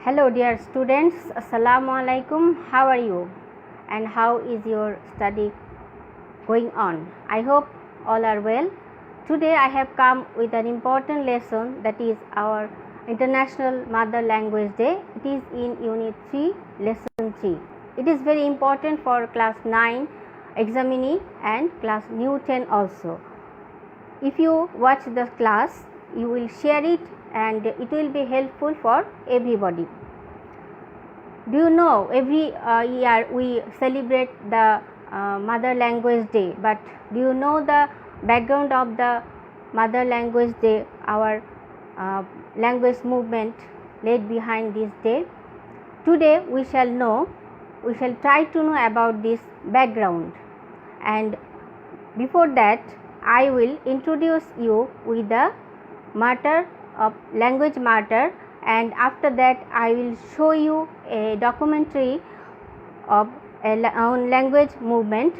Hello dear students, Assalamu alaikum. How are you and how is your study going on? I hope all are well. Today I have come with an important lesson, that is our International Mother Language Day. It is in Unit 3, Lesson 3. It is very important for class 9 examinee and class new 10 also. If you watch the class, you will share it and it will be helpful for everybody. Do you know every year we celebrate the Mother Language Day, but do you know the background of the Mother Language Day, our language movement laid behind this day? Today we shall try to know about this background, and before that I will introduce you with the matter of language matter, and after that I will show you a documentary of on language movement.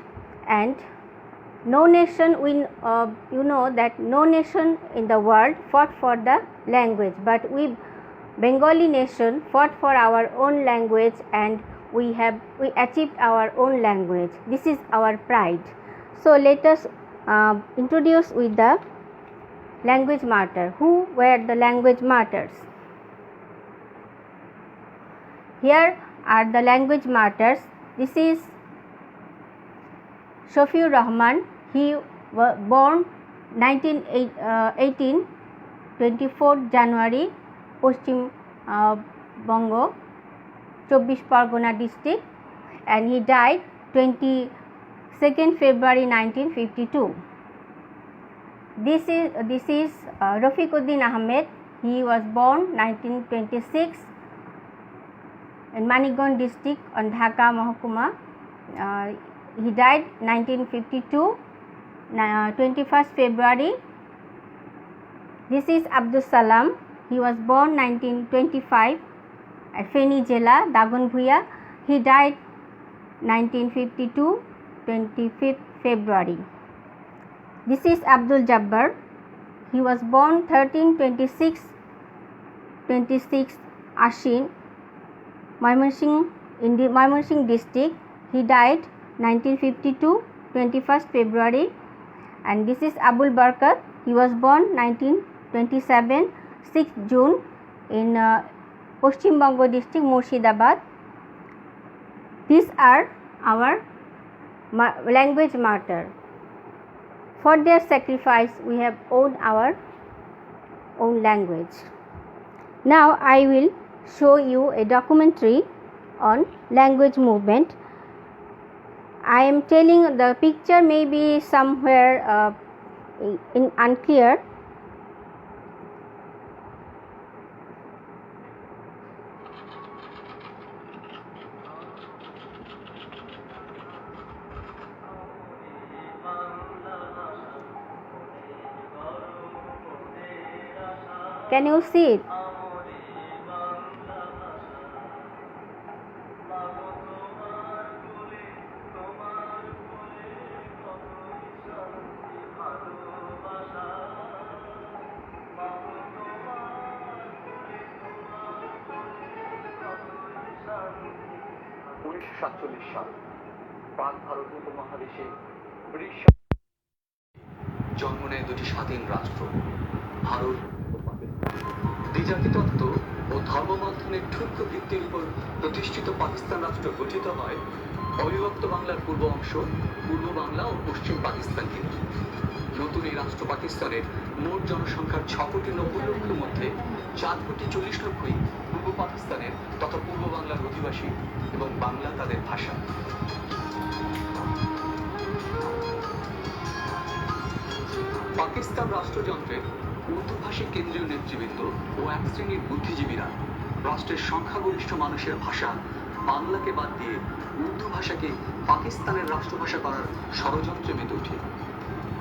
And no nation you know that no nation in the world fought for the language, but we Bengali nation fought for our own language, and we achieved our own language. This is our pride. So let us introduce with the language martyr. Who were the language martyrs? Here are the language martyrs. This is Shafiur Rahman. He was born 24 January, Poschim Bongo, 24 Pargona district, and he died 22nd February 1952. This is Rafiquddin Ahmed. He was born 1926 in Maniganj district on Dhaka Mahokuma. He died 1952, 21st February. This is Abdul Salam. He was born 1925 at Feni Jela, Dagonbhuia. He died 1952, 25th February. This is Abdul Jabbar. He was born 26 Ashin, Mymensingh district. He died 1952, 21st February. And this is Abul Barkat. He was born 1927, 6th June in Poschim Bongo district, Murshidabad. These are our language martyr. For their sacrifice, we have owned our own language. Now I will show you a documentary on language movement. I am telling the picture may be somewhere unclear. Can you see it? সাল পাক ভারত উপমহাদেশে জন্ম নেয় দুটি স্বাধীন রাষ্ট্র, ভারত ও পাকিস্তান। দ্বিজাতিতত্ত্ব ও ধর্মবন্ধনের ঠুনকো ভিত্তির উপর প্রতিষ্ঠিত পাকিস্তান রাষ্ট্র গঠিত হয় অবিভক্ত বাংলার পূর্ব অংশ, পূর্ব বাংলা ও পশ্চিম পাকিস্তানকে। নতুন এই রাষ্ট্র পাকিস্তানের মোট জনসংখ্যার 6,90,00,000 মধ্যে 4,40,00,000 পূর্ব পাকিস্তানের তথা পূর্ব বাংলার অধিবাসী এবং বাংলা তাদের ভাষা। পাকিস্তান রাষ্ট্রযন্ত্রের উর্দুভাষী কেন্দ্রীয় নেতৃবৃন্দ ও এক শ্রেণীর বুদ্ধিজীবীরা রাষ্ট্রের সংখ্যাগরিষ্ঠ মানুষের ভাষা বাংলাকে বাদ দিয়ে উর্দু ভাষাকে পাকিস্তানের রাষ্ট্রভাষা করার ষড়যন্ত্রে মেতে ওঠে।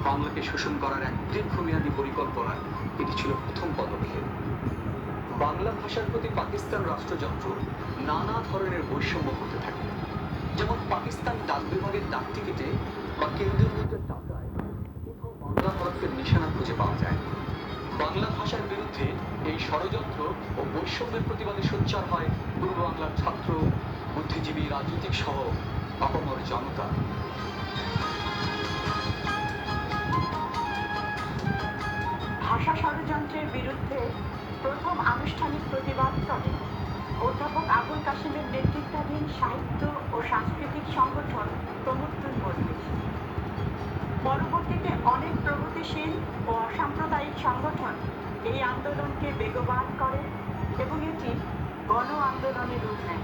বাংলাকে শোষণ করার এক দীর্ঘমেয়াদী পরিকল্পনা এটি ছিল প্রথম পদক্ষেপ। বাংলা ভাষার প্রতি পাকিস্তান রাষ্ট্রযন্ত্র নানা ধরনের বৈষম্য হতে থাকে, যেমন পাকিস্তান ডাক বিভাগের ডাক টিকিটে বা কেন্দ্রীয় মুদ্রার টাকায় কোথাও বাংলা হরফের নিশানা খুঁজে পাওয়া যায়। বাংলা ভাষার বিরুদ্ধে এই ষড়যন্ত্র ও বৈষম্যের প্রতিবাদে সোচ্চার হয় পূর্ব বাংলার ছাত্র, বুদ্ধিজীবী, রাজনৈতিক সহ আপামর জনতা। ভাষা ষড়যন্ত্রের বিরুদ্ধে প্রথম আনুষ্ঠানিক প্রতিবাদ করে অধ্যাপক আবুল কাসেমের নেতৃত্বাধীন সাহিত্য ও সাংস্কৃতিক সংগঠন প্রমুক্তুল মজলিস। পরবর্তীতে অনেক প্রগতিশীল ও অসাম্প্রদায়িক সংগঠন এই আন্দোলনকে বেগবান করে এবং এটি গণ আন্দোলনের রূপ নেয়।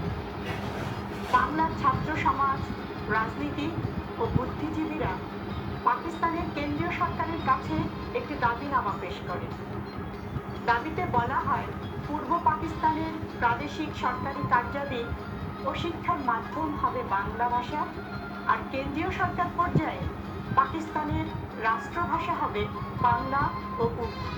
বাংলার ছাত্র সমাজ, রাজনীতি ও বুদ্ধিজীবীরা পাকিস্তানের কেন্দ্রীয় সরকারের কাছে একটি দাবিনামা পেশ করে। দাবিতে বলা হয়, পূর্ব পাকিস্তানের প্রাদেশিক সরকারি কার্যালয় ও শিক্ষার মাধ্যম হবে বাংলা ভাষা, আর কেন্দ্রীয় সরকার পর্যায়ে পাকিস্তানের রাষ্ট্রভাষা হবে বাংলা ও উর্দু।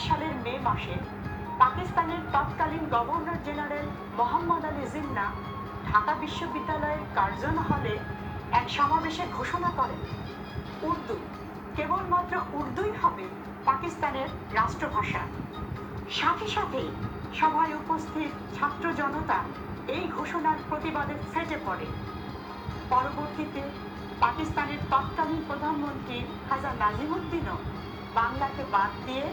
সালের মে মাসে পাকিস্তানের তৎকালীন গভর্নর জেনারেল মোহাম্মদ আলী জিন্না ঢাকা বিশ্ববিদ্যালয়ের কার্জন হলে এক সমাবেশে ঘোষণা করেন, উর্দু, কেবলমাত্র উর্দুই হবে পাকিস্তানের রাষ্ট্রভাষা। সাথে সাথেই সভায় উপস্থিত ছাত্র জনতা এই ঘোষণার প্রতিবাদে ফেটে পড়ে। পরবর্তীতে পাকিস্তানের তৎকালীন প্রধানমন্ত্রী খাজা নাজিমুদ্দিনও বাংলাকে বাদ দিয়ে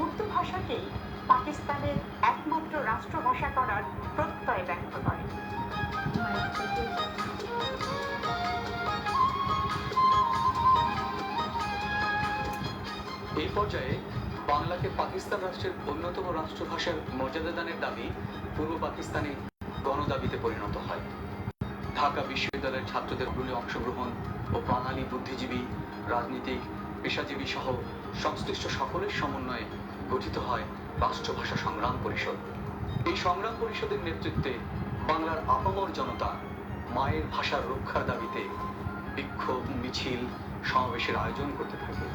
উর্দু ভাষাকেই পাকিস্তানের একমাত্র রাষ্ট্রভাষা করার প্রত্যয় ব্যক্ত করে। এই পর্যায়ে বাংলাকে পাকিস্তান রাষ্ট্রের অন্যতম রাষ্ট্রভাষার মর্যাদা দানের দাবি পূর্ব পাকিস্তানে গণদাবিতে পরিণত হয়। ঢাকা বিশ্ববিদ্যালয়ের ছাত্রদের অগ্রণী অংশগ্রহণ ও বাঙালি বুদ্ধিজীবী, রাজনীতিক, পেশাজীবী সহ সংশ্লিষ্ট সকলের সমন্বয়ে গঠিত হয় রাষ্ট্রভাষা সংগ্রাম পরিষদ। এই সংগ্রাম পরিষদের নেতৃত্বে বাংলার আপামর জনতা মায়ের ভাষার রক্ষার দাবিতে বিক্ষোভ, মিছিল, সমাবেশের আয়োজন করতে থাকে।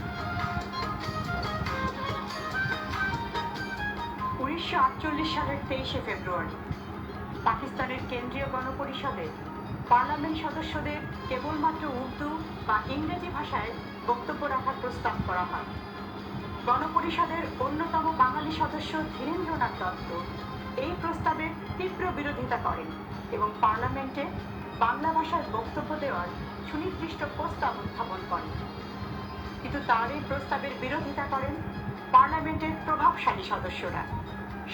1948 সালের 23শে ফেব্রুয়ারি পাকিস্তানের কেন্দ্রীয় গণপরিষদে পার্লামেন্ট সদস্যদের কেবলমাত্র উর্দু বা ইংরেজি ভাষায় বক্তব্য রাখার প্রস্তাব করা হয়। গণপরিষদের অন্যতম বাঙালি সদস্য ধীরেন্দ্রনাথ দত্ত এই প্রস্তাবের তীব্র বিরোধিতা করেন এবং পার্লামেন্টে বাংলা ভাষায় বক্তব্য দেওয়ার সুনির্দিষ্ট প্রস্তাব উত্থাপন করেন। কিন্তু তার এই প্রস্তাবের বিরোধিতা করেন পার্লামেন্টের প্রভাবশালী সদস্যরা।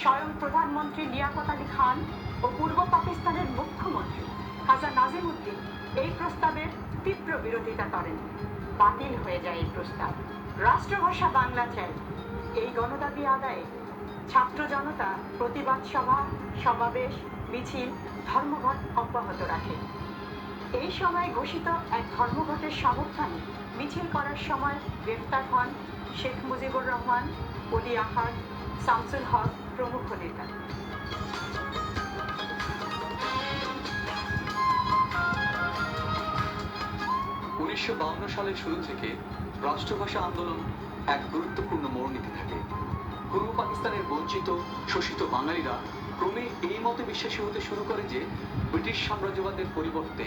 স্বয়ং প্রধানমন্ত্রী লিয়াকত আলী খান ও পূর্ব পাকিস্তানের মুখ্যমন্ত্রী খাজা নাজিমুদ্দিন এই প্রস্তাবের তীব্র বিরোধিতা করেন। বাতিল হয়ে যায় এই প্রস্তাব। রাষ্ট্রভাষা বাংলা চাই এই গণদাবি আদায়ে ছাত্র জনতা প্রতিবাদ সভা, সমাবেশ, মিছিল, ধর্মঘট অব্যাহত রাখে। এই সময় ঘোষিত এক ধর্মঘটের সমর্থনে মিছিল করার সময় গ্রেফতার হন শেখ মুজিবুর রহমান, অলি আহাদ, শামসুল হক প্রমুখ নেতা। 1952 সালের শুরু থেকে রাষ্ট্রভাষা আন্দোলন এক গুরুত্বপূর্ণ মোড় নিতে থাকে। পূর্ব পাকিস্তানের বঞ্চিত, শোষিত বাঙালিরা ক্রমে এই মতে বিশ্বাসী হতে শুরু করে যে ব্রিটিশ সাম্রাজ্যবাদের পরিবর্তে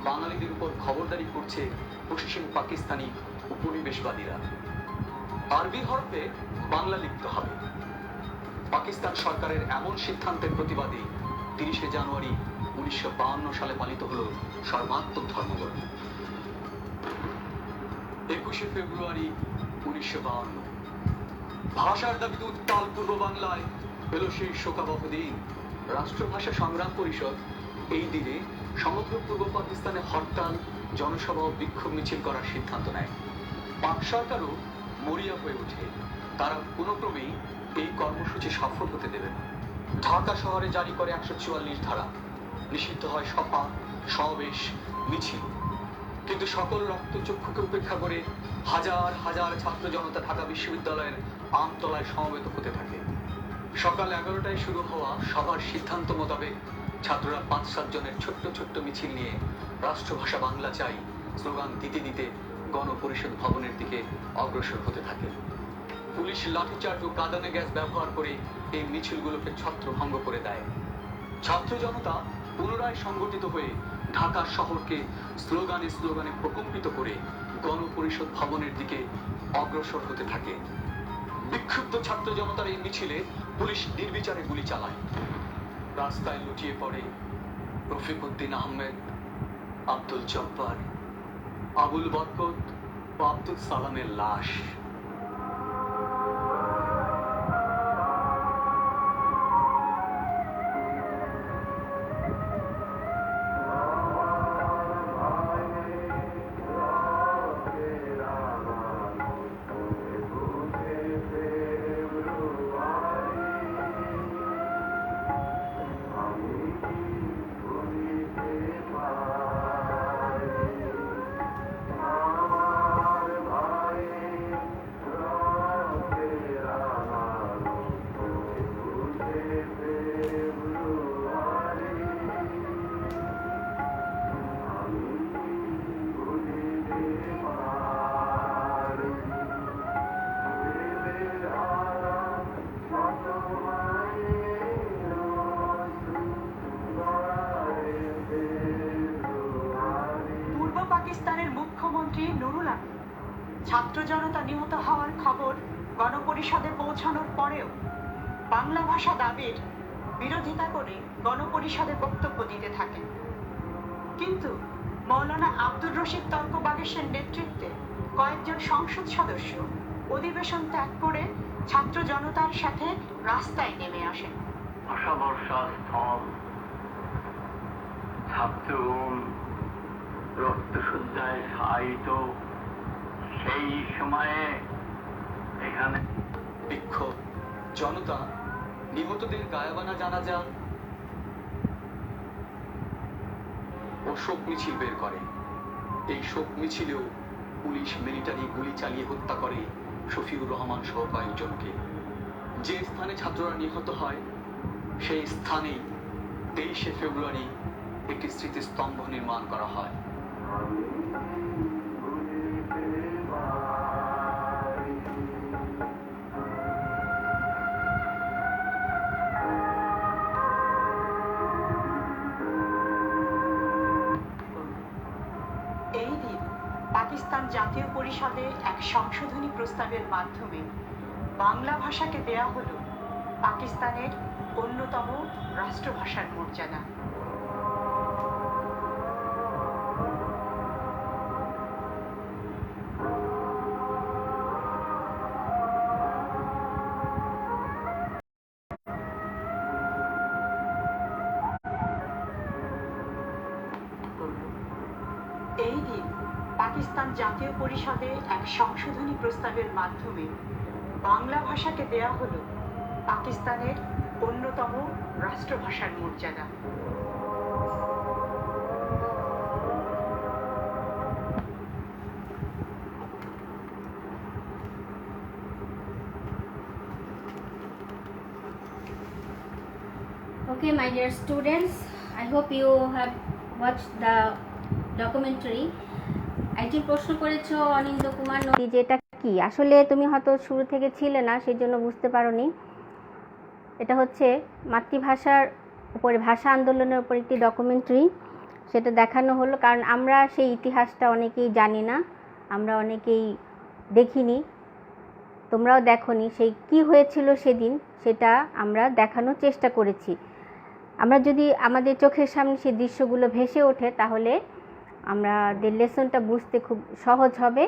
বাঙালিদের উপর খবরদারি করছে পশ্চিম পাকিস্তানি উপনিবেশবাদীরা। আরবি হরফে বাংলা লিখতে হবে। পাকিস্তান সরকারের এমন সিদ্ধান্তের প্রতিবাদে 30শে জানুয়ারি 1952 সালে পালিত হলো সর্বাত্মক ধর্মঘট। 21শে ফেব্রুয়ারি 1952 ভাষার দাবিতে উত্তাল পূর্ব বাংলায় পেল সেই শোকাবহ দিন। রাষ্ট্রভাষা সংগ্রাম পরিষদ এই দিনে সমগ্র পূর্ব পাকিস্তানে হরতাল, জনসভা ও বিক্ষোভ মিছিল করার সিদ্ধান্ত নেয়। পাক সরকারও মরিয়া হয়ে ওঠে। তারা কোনো ক্রমেই এই কর্মসূচি সফল হতে দেবে না। ঢাকা শহরে জারি করে 144 ধারা, নিষিদ্ধ হয় সভা, সমাবেশ, মিছিল। কিন্তু সকল রক্তচক্ষুকে উপেক্ষা করে হাজার হাজার ছাত্র জনতা ঢাকা বিশ্ববিদ্যালয়ের আমতলায় সমবেত হতে থাকে। সকাল 11টায় শুরু হওয়া সভার সিদ্ধান্ত মোতাবেক ছাত্ররা 5-7 জনের ছোট্ট ছোট্ট মিছিল নিয়ে রাষ্ট্রভাষা বাংলা চাই স্লোগান দিতে দিতে গণপরিষদ ভবনের দিকে অগ্রসর হতে থাকে। পুলিশ লাঠিচার্জ ও কাঁদানে গ্যাস ব্যবহার করে এই মিছিলগুলোকে ছত্রভঙ্গ করে দেয়। ছাত্র জনতা পুনরায় সংগঠিত হয়ে ঢাকা শহরকে স্লোগানে স্লোগানে প্রকম্পিত করে গণপরিষদ ভবনের দিকে অগ্রসর হতে থাকে। বিক্ষুব্ধ ছাত্র জনতার এই মিছিলে পুলিশ নির্বিচারে গুলি চালায়। রাস্তায় লুটিয়ে পড়ে রফিকউদ্দিন আহমেদ, আব্দুল জব্বার, আবুল বরকত ও আব্দুল সালামের লাশ। পাকিস্তানের মুখ্যমন্ত্রী নুরুল আমিন ছাত্র জনতা নিহত হওয়ার খবর গণপরিষদে পৌঁছানোর পরেও বাংলা ভাষা দাবির বিরোধিতা করে গণপরিষদে বক্তব্য দিতে থাকেন। কিন্তু মৌলানা আব্দুর রশিদ তর্ক বাগেশের নেতৃত্বে কয়েকজন সংসদ সদস্য অধিবেশন ত্যাগ করে ছাত্র জনতার সাথে রাস্তায় নেমে আসেন। ভাষা বর্ষা স্থল, ছাত্র রক্তসজ্জায় শায়িত সেই সময়ে এখানে বিক্ষোভ, জনতা নিহতদের গায়াবানা জানাজা ও শোক মিছিল বের করে। এই শোক মিছিলেও পুলিশ মিলিটারি গুলি চালিয়ে হত্যা করে শফিউর রহমান সহ কয়েকজনকে। যে স্থানে ছাত্ররা নিহত হয় সেই স্থানেই 23শে ফেব্রুয়ারি একটি স্মৃতিস্তম্ভ নির্মাণ করা হয়। এই দিন পাকিস্তান জাতীয় পরিষদে এক সংশোধনী প্রস্তাবের মাধ্যমে বাংলা ভাষাকে দেয়া হলো পাকিস্তানের অন্যতম রাষ্ট্রভাষার মর্যাদা। এই দিন পাকিস্তান জাতীয় পরিষদে এক সংশোধনী প্রস্তাবের মাধ্যমে বাংলা ভাষাকে দেয়া হলো পাকিস্তানের অন্যতম রাষ্ট্রভাষার মর্যাদা। Okay, my dear students, I hope you have watched the documentary. একজন প্রশ্ন করেছো অনিন্দ কুমার নদী, যেটা কি আসলে তুমি হয়তো শুরু থেকে ছিলে না, সেই জন্য বুঝতে পারোনি। এটা হচ্ছে মাতৃভাষার উপরে ভাষা আন্দোলনের উপর একটি ডকুমেন্টারি। সেটা দেখানো হলো কারণ আমরা সেই ইতিহাসটা অনেকেই জানি না, আমরা অনেকেই দেখিনি, তোমরাও দেখোনি। সেই কি হয়েছিল সেদিন সেটা আমরা দেখানোর চেষ্টা করেছি। আমরা যদি আমাদের চোখের সামনে সেই দৃশ্যগুলো ভেসে ওঠে তাহলে আমাদের লেসনটা বুঝতে খুব সহজ হবে।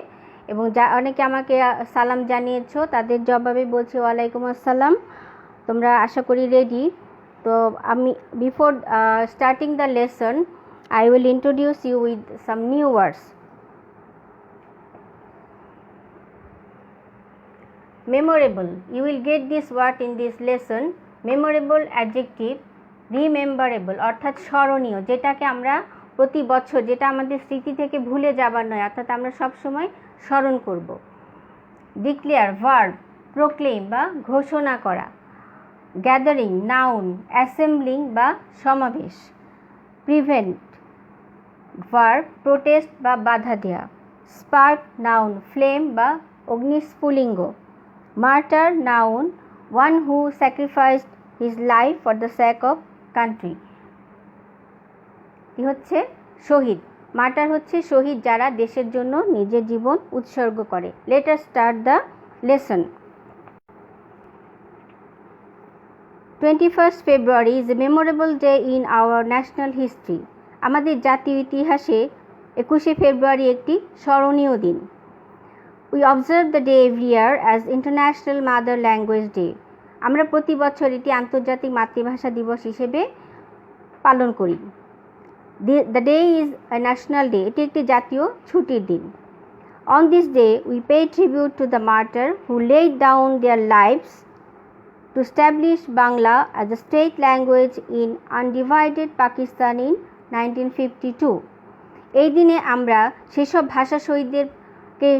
এবং যা অনেকে আমাকে সালাম জানিয়েছো, তাদের জবাবে বলছি ওয়ালাইকুম আসসালাম। তোমরা আশা করি রেডি। তো আমি before starting the lesson I will introduce you with some new words. Memorable. You will get this word in this lesson. Memorable adjective, rememberable অর্থাৎ স্মরণীয়, যেটাকে আমরা প্রতি বছর, যেটা আমাদের স্মৃতি থেকে ভুলে যাবার নয়, অর্থাৎ আমরা সব সময় স্মরণ করব। Declare, verb, proclaim বা ঘোষণা করা। Gathering, noun, assembling বা সমাবেশ। Prevent, verb, protest বা বাধা দেয়া। Spark, noun, flame বা অগ্নিস্ফুলিঙ্গ। Martyr, noun, one who sacrificed his life for the sake of country. কি হচ্ছে শহীদ, মার্টার হচ্ছে শহীদ যারা দেশের জন্য নিজের জীবন উৎসর্গ করে। Let us start the lesson. 21st February is a memorable day in our national history. আমাদের জাতীয় ইতিহাসে 21শে ফেব্রুয়ারি একটি স্মরণীয় দিন। We observe the day every year as International Mother Language Day. আমরা প্রতি বছর এটি আন্তর্জাতিক মাতৃভাষা দিবস হিসেবে পালন করি। The day is a national day. এটি একটি জাতীয় ছুটির দিন। On this day, we pay tribute to the martyr who laid down their lives to establish Bangla as a state language in undivided Pakistan in 1952. এই দিনে আমরা সেসব ভাষা শহীদদেরকে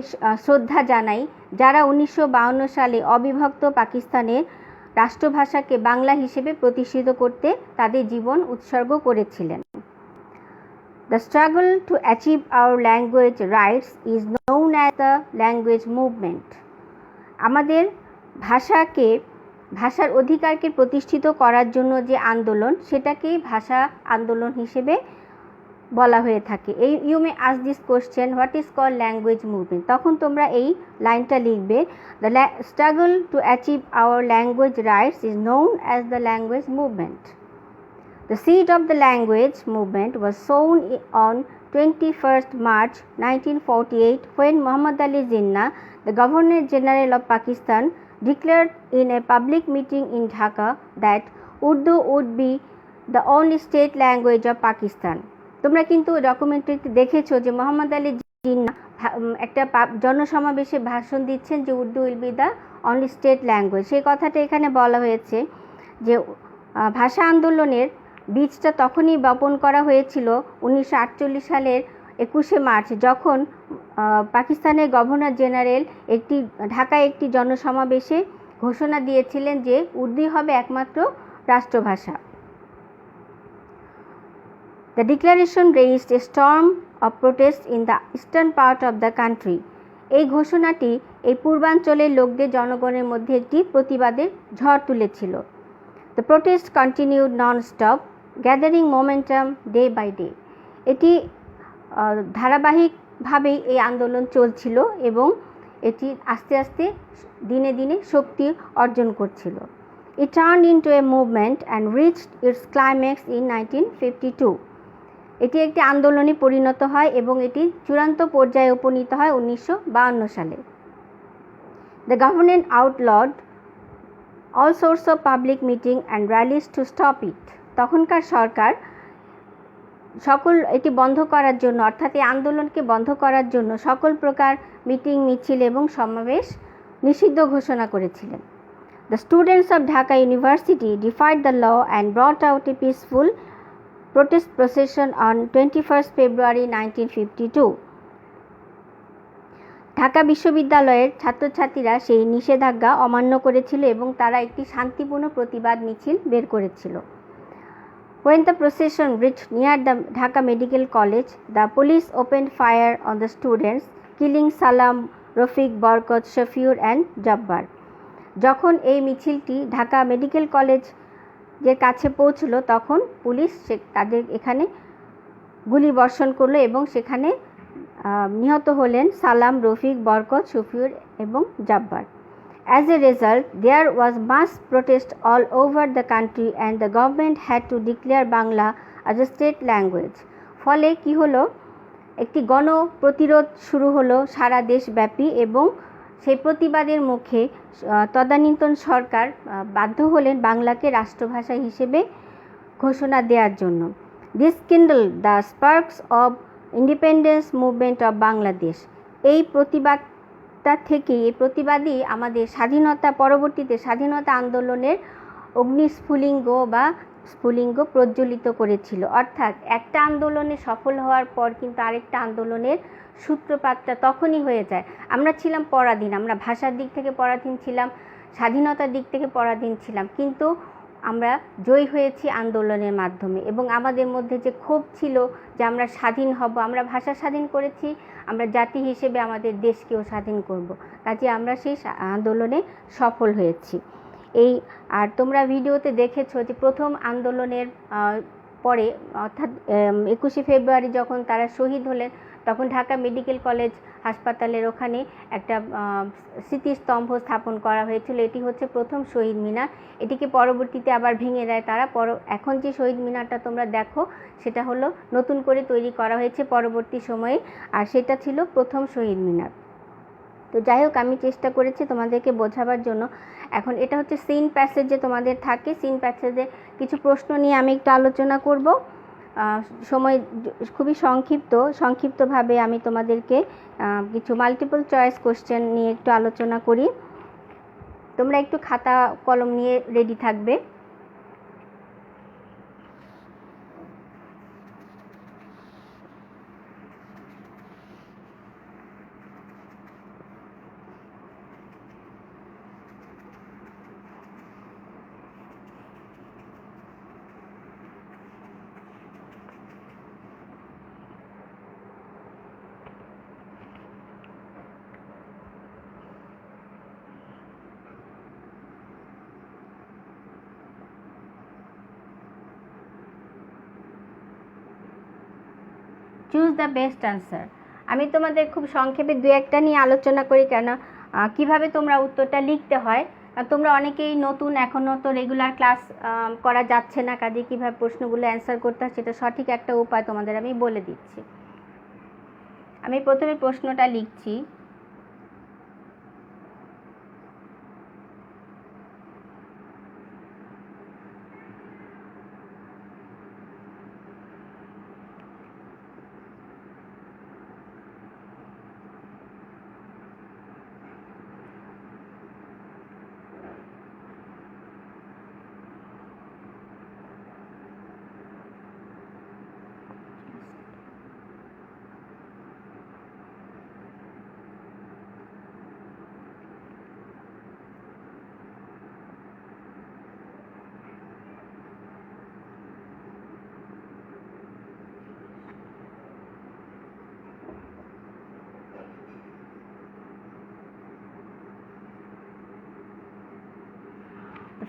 শ্রদ্ধা জানাই যারা 1952 সালে অবিভক্ত পাকিস্তানের রাষ্ট্রভাষাকে বাংলা হিসেবে প্রতিষ্ঠিত করতে তাদের জীবন উৎসর্গ করেছিলেন। The struggle to achieve our language rights is known as the language movement. আমাদের ভাষার অধিকারকে প্রতিষ্ঠিত করার জন্য যে আন্দোলন সেটাকে ভাষা আন্দোলন হিসেবে বলা হয়ে থাকে। You may ask this question, what is called language movement? তখন তোমরা এই লাইনটা লিখবে, the struggle to achieve our language rights is known as the language movement. The seed of the language movement was sown on 21st March 1948 when Muhammad Ali Jinnah, the Governor General of Pakistan, declared in a public meeting in Dhaka that Urdu would be the only state language of Pakistan. তোমরা কিন্তু ডকুমেন্টারিতে দেখেছো যে মোহাম্মদ আলী জিন্নাহ একটা জনসমাবেশে ভাষণ দিচ্ছেন যে Urdu will be the only state language. সেই কথাটা এখানে বলা হয়েছে যে ভাষা আন্দোলনের বীজটা তখনই বপন করা হয়েছিল 1948 সালের 21শে মার্চ, যখন পাকিস্তানের গভর্নর জেনারেল ঢাকায় একটি জনসমাবেশে ঘোষণা দিয়েছিলেন যে উর্দু হবে একমাত্র রাষ্ট্রভাষা। The declaration raised a storm of protest in the eastern part of the country. এই ঘোষণাটি এই পূর্বাঞ্চলের লোকদের জনগণের মধ্যে একটি প্রতিবাদের ঝড় তুলেছিল। The protest continued non-stop, gathering momentum day by day. এটি ধারাবাহিকভাবেই এই আন্দোলন চলছিল এবং এটি আস্তে আস্তে দিনে দিনে শক্তি অর্জন করছিল। It turned into a movement and reached its climax in 1952. এটি একটি আন্দোলনে পরিণত হয় এবং এটি চূড়ান্ত পর্যায়ে উপনীত হয় 1952 সালে। The government outlawed all sorts of public meeting and rallies to stop it. তখনকার সরকার এটি বন্ধ করার জন্য, অর্থাৎ এই আন্দোলনকে বন্ধ করার জন্য সকল প্রকার মিটিং, মিছিল এবং সমাবেশ নিষিদ্ধ ঘোষণা করেছিলেন। The students of Dhaka University defied the law and brought out a peaceful protest procession on 21st February 1952. Dhaka বিশ্ববিদ্যালয়ের ছাত্রছাত্রীরা সেই নিষেধাজ্ঞা অমান্য করেছিল এবং তারা একটি শান্তিপূর্ণ প্রতিবাদ মিছিল বের করেছিল। When the procession reached near the Dhaka Medical College, the police opened fire on the students, killing Salam, Rafiq, Barkat, Shafiur and Jabbar. যখন এই মিছিলটি ঢাকা মেডিকেল কলেজের কাছে পৌঁছলো তখন পুলিশ তাদের এখানে গুলি বর্ষণ করলো এবং সেখানে নিহত হলেন সালাম, রফিক, বরকত, শফিউর এবং Jabbar. As a result, there was mass protest all over the country and the government had to declare Bangla as a state language. ফলে কি হলো, একটি গণ প্রতিরোধ শুরু হলো সারা দেশব্যাপী এবং সেই প্রতিবাদের মুখে তদানীন্তন সরকার বাধ্য হলেন বাংলাকে রাষ্ট্রভাষা হিসেবে ঘোষণা দেওয়ার জন্য। This kindled the sparks of independence movement of Bangladesh. এই প্রতিবাদই আমাদের পরবর্তীতে স্বাধীনতা আন্দোলনের স্ফুলিঙ্গ প্রজ্বলিত করেছিল। অর্থাৎ একটা আন্দোলনে সফল হওয়ার পর কিন্তু আরেকটা আন্দোলনের সূত্রপাতটা তখনই হয়ে যায়। আমরা ছিলাম পরাধীন, আমরা ভাষার দিক থেকে পরাধীন ছিলাম, স্বাধীনতার দিক থেকে পরাধীন ছিলাম, কিন্তু আমরা জয়ী হয়েছি আন্দোলনের মাধ্যমে এবং আমাদের মধ্যে যে ক্ষোভ ছিল যে আমরা স্বাধীন হব, আমরা ভাষা স্বাধীন করেছি, আমরা জাতি হিসেবে আমাদের দেশকেও স্বাধীন করব, কাজে আমরা সেই আন্দোলনে সফল হয়েছি। আর তোমরা ভিডিওতে দেখেছো যে প্রথম আন্দোলনের পরে অর্থাৎ 21শে ফেব্রুয়ারি যখন তারা শহীদ হলেন, তখন ঢাকা মেডিকেল কলেজ হাসপাতালের ওখানে একটা স্মৃতিস্তম্ভ স্থাপন করা হয়েছিল। এটি হচ্ছে প্রথম শহীদ মিনার। এটিকে পরবর্তীতে আবার ভেঙে দেয় তারা। এখন যে শহীদ মিনারটা তোমরা দেখো সেটা হলো নতুন করে তৈরি করা হয়েছে পরবর্তী সময়ে, আর সেটা ছিল প্রথম শহীদ মিনার। তো যাই হোক, আমি চেষ্টা করেছি তোমাদেরকে বোঝাবার জন্য। এখন এটা হচ্ছে সিন প্যাসেজে তোমাদের থাকে। সিন প্যাসেজে কিছু প্রশ্ন নিয়ে আমি একটু আলোচনা করব। সময় খুবই সংক্ষিপ্তভাবে আমি তোমাদেরকে কিছু মাল্টিপল চয়েস কোশ্চেন নিয়ে একটু আলোচনা করি। তোমরা একটু খাতা কলম নিয়ে রেডি থাকবে। Choose the best answer. আমি তোমাদের খুব সংক্ষেপে দু একটা নিয়ে আলোচনা করি, কেন কিভাবে তোমরা উত্তরটা লিখতে হয়। তোমরা অনেকেই নতুন, এখনও তো রেগুলার ক্লাস করা যাচ্ছে না, কাজে কীভাবে প্রশ্নগুলো অ্যান্সার করতে হয় সেটা সঠিক একটা উপায় তোমাদের আমি বলে দিচ্ছি। আমি প্রথমে প্রশ্নটা লিখছি।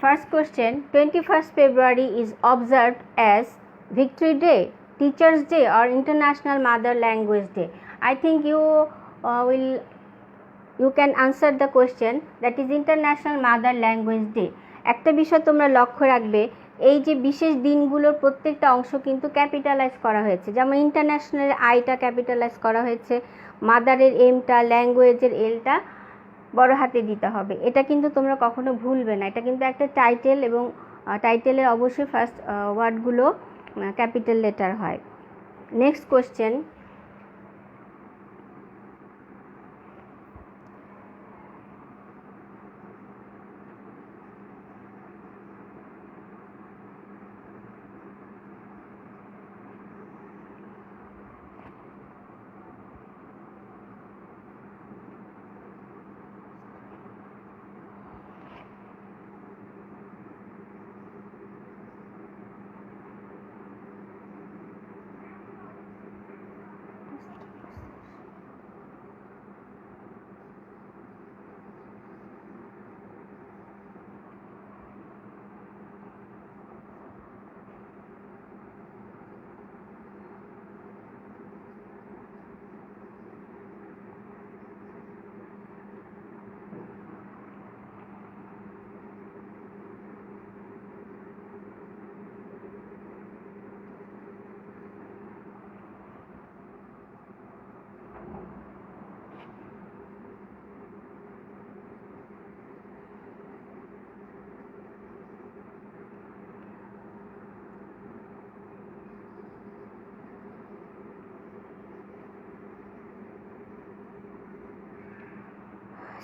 First question, 21st February is observed as Victory Day, Teachers Day or International Mother Language Day. I think you can answer the question, that is International Mother Language Day. একটা বিষয় তোমরা লক্ষ্য রাখবে, এই যে বিশেষ দিনগুলোর প্রত্যেকটা অংশ কিন্তু ক্যাপিটালাইজ করা হয়েছে। যেমন ইন্টারন্যাশনালের আইটা ক্যাপিটালাইজ করা হয়েছে, মাদারের এমটা, ল্যাঙ্গুয়েজের এলটা বড় হাতে দিতে হবে। এটা কিন্তু তোমরা কখনো ভুলবে না। এটা কিন্তু একটা টাইটেল, এবং টাইটেলের অবশ্যই ফার্স্ট ওয়ার্ডগুলো ক্যাপিটাল লেটার হয়। Next question,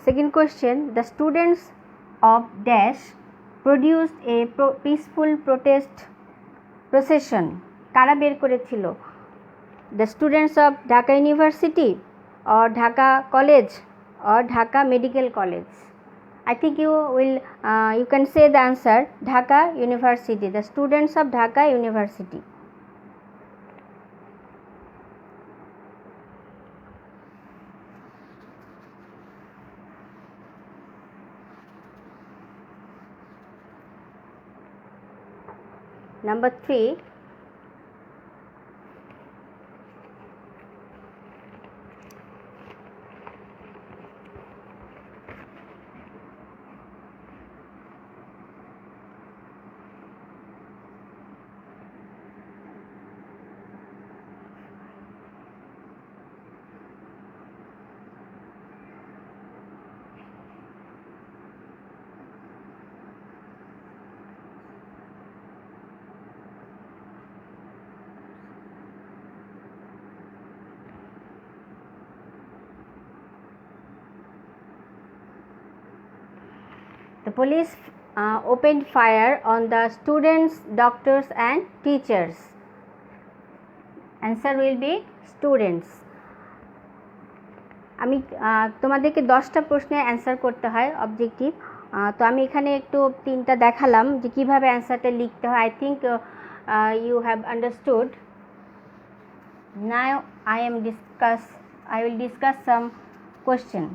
second question, the students of dash produced a peaceful protest procession. কারা বের করেছিল? The students of Dhaka University or Dhaka College or Dhaka Medical College. I think you can say the answer, Dhaka University, the students of Dhaka University. Number 3, The police opened fire on the students, doctors and teachers. Answer will be students. আমি তোমাদেরকে 10টা প্রশ্নের answer করতে হয় objective, তো আমি এখানে একটু 3টা দেখালাম যে কিভাবে অ্যান্সারটা লিখতে হয়। I think you have understood. Now I will discuss some question.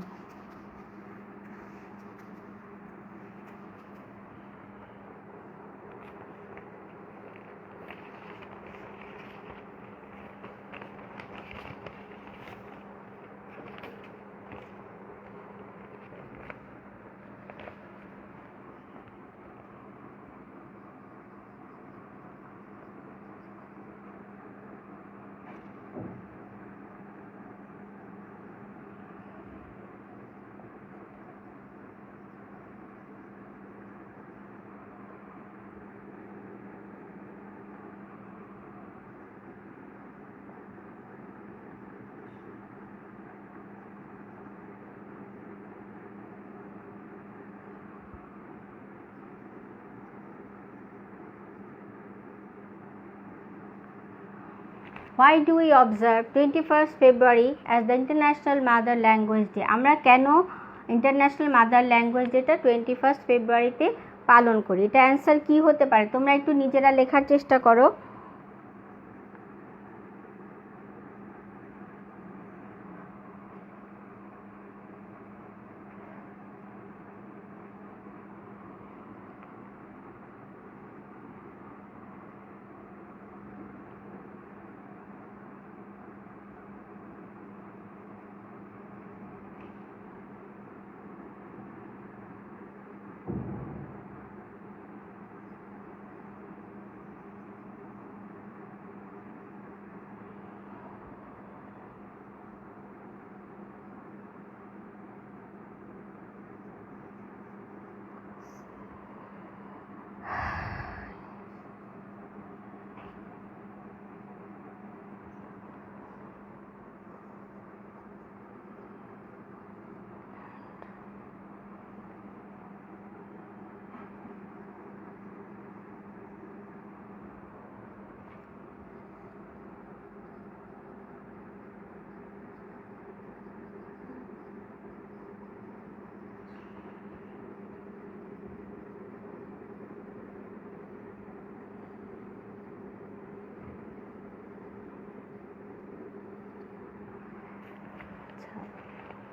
Why do we observe 21st February as the International Mother Language Day? আমরা কেন international mother language data 21st ফেব্রুয়ারিতে পালন করি? এটা অ্যান্সার কি হতে পারে? তোমরা একটু নিজেরা লেখার চেষ্টা করো।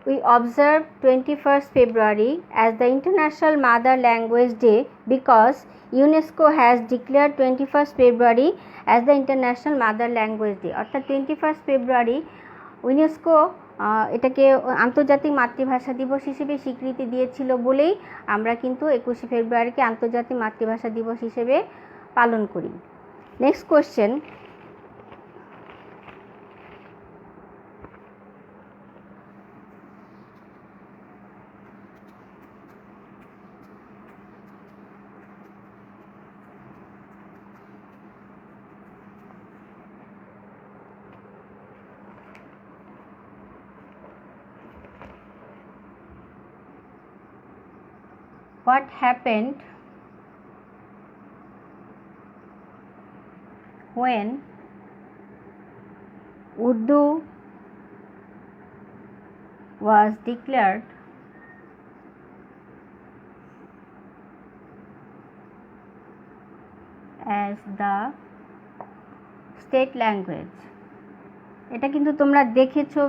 We observe 21st February as the International Mother Language Day because UNESCO has declared 21st February as the International Mother Language Day. অর্থাৎ 21st February ইউনেস্কো এটাকে আন্তর্জাতিক মাতৃভাষা দিবস হিসেবে স্বীকৃতি দিয়েছিল বলেই আমরা কিন্তু 21শে ফেব্রুয়ারিকে আন্তর্জাতিক মাতৃভাষা দিবস হিসেবে পালন করি। Next question, what happened when Urdu was declared as the state language? এটা কিন্তু তোমরা দেখেছো,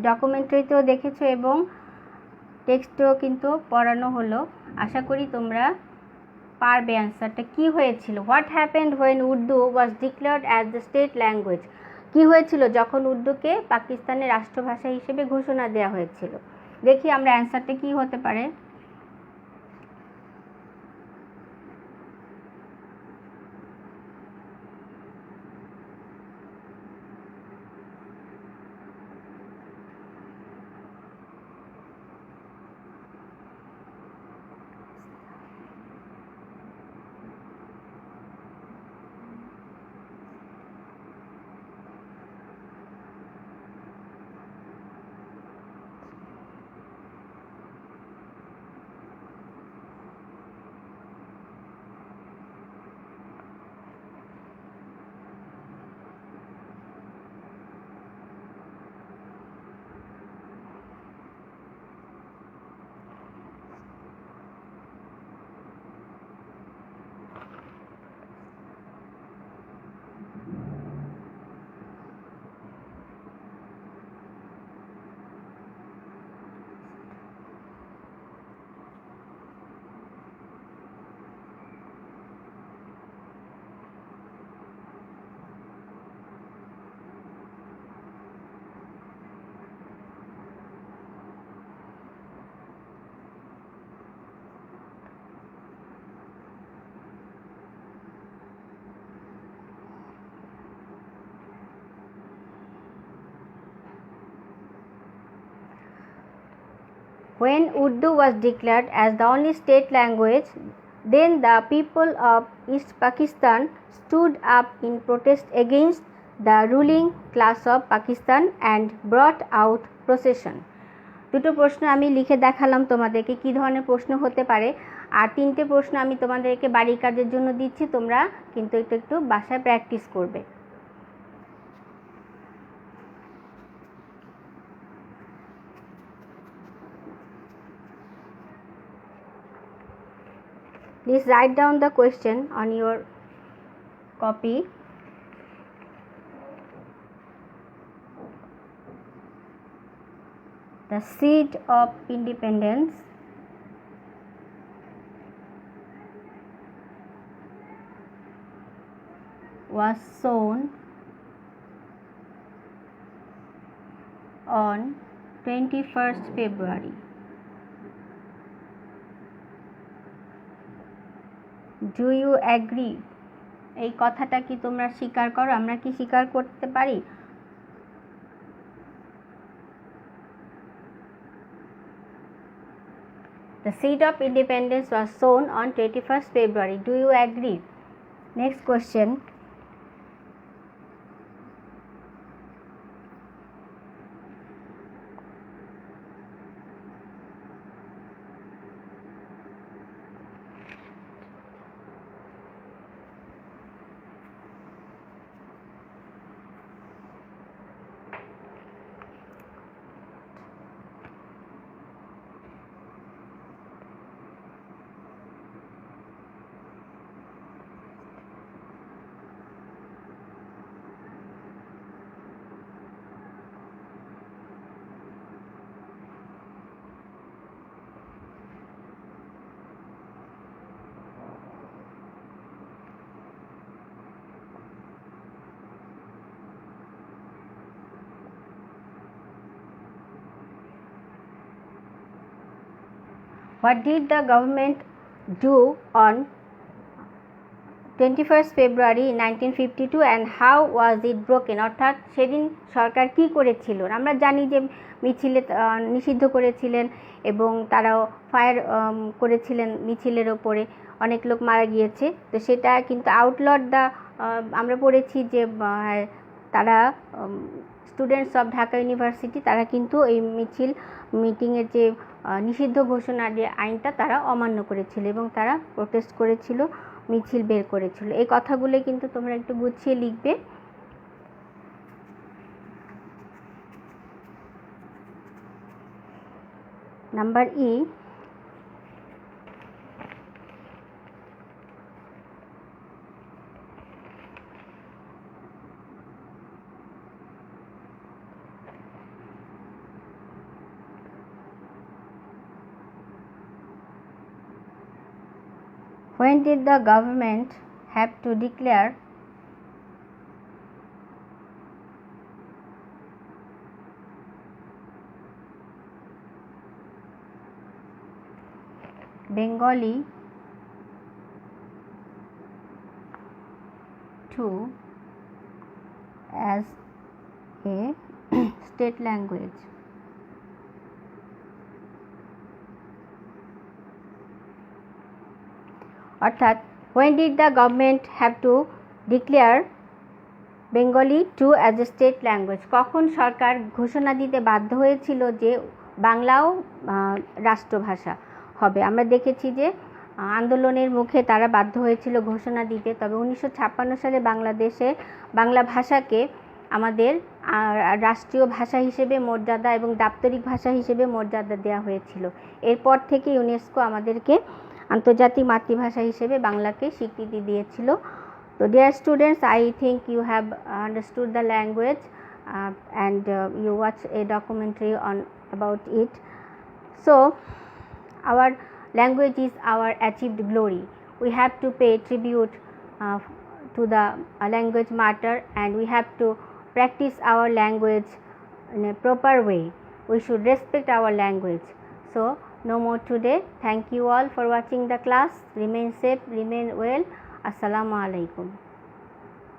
ডকুমেন্টারিতেও দেখেছো এবং টেক্সটেও কিন্তু পড়ানো হলো। আশা করি তোমরা পারবে অ্যান্সারটা। কি হয়েছিল? What happened when Urdu was declared as the state language? কি হয়েছিল যখন উর্দুকে পাকিস্তানের রাষ্ট্রভাষা হিসেবে ঘোষণা দেওয়া হয়েছিল? দেখি আমরা অ্যান্সারটা কি হতে পারে। When Urdu was declared as the only state language, then the people of East Pakistan stood up in protest against the ruling class of Pakistan and brought out procession. দুটো প্রশ্ন আমি লিখে দেখালাম তোমাদেরকে কী ধরনের প্রশ্ন হতে পারে, আর তিনটে প্রশ্ন আমি তোমাদেরকে বাড়ির কাজের জন্য দিচ্ছি, তোমরা কিন্তু একটু বাসায় প্র্যাকটিস করবে। Please write down the question on your copy. The seed of independence was sown on 21st February. Do you agree? এই কথাটা কি তোমরা স্বীকার করো? আমরা কি স্বীকার করতে পারি? The seed of independence was sown on 21st February. Do you agree? Next question. What did the government do on 21st February 1952 and how was it broken? অর্থাৎ সেদিন সরকার কি করেছিল? আমরা জানি যে মিছিলে নিষিদ্ধ করেছিলেন এবং তারাও ফায়ার করেছিলেন মিছিলের ওপরে, অনেক লোক মারা গিয়েছে। তো সেটা কিন্তু আউটলট দ্য আমরা পড়েছি যে তারা স্টুডেন্টস অফ ঢাকা ইউনিভার্সিটি তারা কিন্তু এই মিটিংয়ের যে নিষিদ্ধ ঘোষণার যে আইনটা তারা অমান্য করেছিল এবং তারা প্রোটেস্ট করেছিল, মিছিল বের করেছিল। এই কথাগুলো কিন্তু তোমরা একটু গুছিয়ে লিখবে। Number E, when did the government have to declare Bengali too as a state language? অর্থাৎ when did the government have to declare Bengali too as a state language? কখন সরকার ঘোষণা দিতে বাধ্য হয়েছিল যে বাংলাও রাষ্ট্রভাষা হবে? আমরা দেখেছি যে আন্দোলনের মুখে তারা বাধ্য হয়েছিল ঘোষণা দিতে, তবে 1956 সালে বাংলাদেশে বাংলা ভাষাকে আমাদের রাষ্ট্রীয় ভাষা হিসেবে মর্যাদা এবং দাপ্তরিক ভাষা হিসেবে মর্যাদা দেওয়া হয়েছিল। এরপর থেকে ইউনেস্কো আমাদেরকে আন্তর্জাতিক মাতৃভাষা হিসেবে বাংলাকে স্বীকৃতি দিয়েছিল। তো dear students, I think you have understood the language and you watch a documentary on about it. So our language is our achieved glory. We have to pay tribute to the language matter and we have to practice our language in a proper way. We should respect our language. So no more today. Thank you all for watching the class. Remain safe, remain well. Assalamu alaikum.